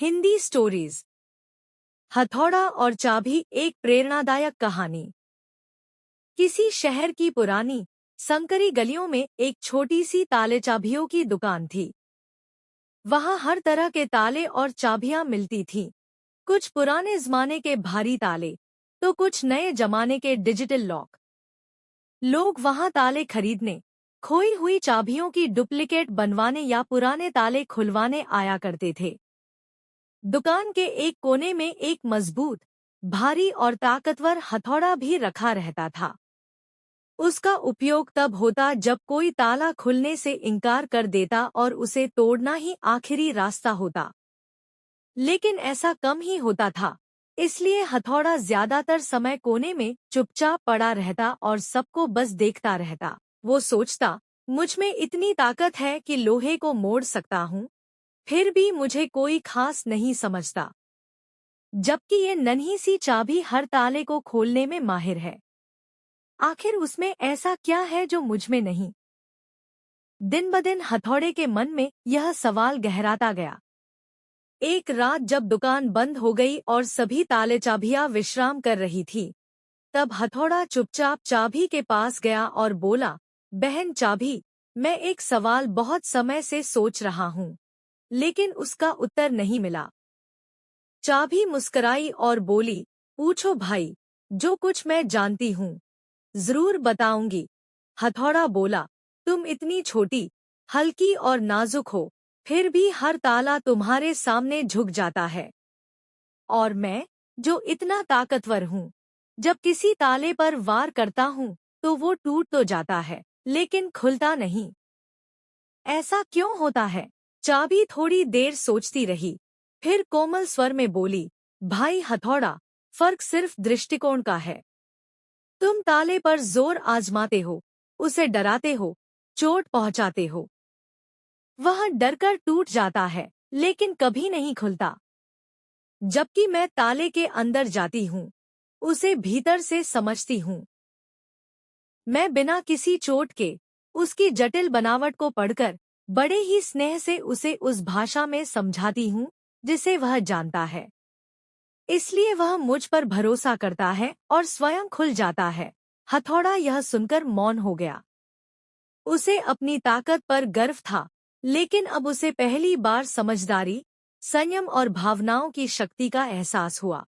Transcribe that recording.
Hindi stories. हथौड़ा और चाबी, एक प्रेरणादायक कहानी। किसी शहर की पुरानी संकरी गलियों में एक छोटी सी ताले चाबियों की दुकान थी। वहां हर तरह के ताले और चाबियां मिलती थीं। कुछ पुराने जमाने के भारी ताले, तो कुछ नए जमाने के डिजिटल लॉक। लोग वहां ताले खरीदने, खोई हुई चाबियों की डुप्लीकेट बनवाने या पुराने ताले खुलवाने आया करते थे। दुकान के एक कोने में एक मजबूत, भारी और ताकतवर हथौड़ा भी रखा रहता था। उसका उपयोग तब होता जब कोई ताला खुलने से इनकार कर देता और उसे तोड़ना ही आखिरी रास्ता होता। लेकिन ऐसा कम ही होता था, इसलिए हथौड़ा ज्यादातर समय कोने में चुपचाप पड़ा रहता और सबको बस देखता रहता। वो सोचता, मुझ में इतनी ताकत है कि लोहे को मोड़ सकता हूँ, फिर भी मुझे कोई खास नहीं समझता, जबकि ये नन्ही सी चाबी हर ताले को खोलने में माहिर है। आखिर उसमें ऐसा क्या है जो मुझ में नहीं? दिन ब दिन हथौड़े के मन में यह सवाल गहराता गया। एक रात जब दुकान बंद हो गई और सभी ताले चाबियां विश्राम कर रही थी, तब हथौड़ा चुपचाप चाबी के पास गया और बोला, बहन चाबी, मैं एक सवाल बहुत समय से सोच रहा हूँ, लेकिन उसका उत्तर नहीं मिला। चाबी मुस्कुराई और बोली, पूछो भाई, जो कुछ मैं जानती हूँ जरूर बताऊंगी। हथौड़ा बोला, तुम इतनी छोटी, हल्की और नाजुक हो, फिर भी हर ताला तुम्हारे सामने झुक जाता है। और मैं, जो इतना ताकतवर हूँ, जब किसी ताले पर वार करता हूँ तो वो टूट तो जाता है, लेकिन खुलता नहीं। ऐसा क्यों होता है? चाबी थोड़ी देर सोचती रही, फिर कोमल स्वर में बोली, भाई हथौड़ा, फर्क सिर्फ दृष्टिकोण का है। तुम ताले पर जोर आजमाते हो, उसे डराते हो, चोट पहुंचाते हो। वह डरकर टूट जाता है, लेकिन कभी नहीं खुलता। जबकि मैं ताले के अंदर जाती हूँ, उसे भीतर से समझती हूँ। मैं बिना किसी चोट के, उसकी जटिल बनावट को पढ़कर, बड़े ही स्नेह से उसे उस भाषा में समझाती हूँ जिसे वह जानता है। इसलिए वह मुझ पर भरोसा करता है और स्वयं खुल जाता है। हथौड़ा यह सुनकर मौन हो गया। उसे अपनी ताकत पर गर्व था, लेकिन अब उसे पहली बार समझदारी, संयम और भावनाओं की शक्ति का एहसास हुआ।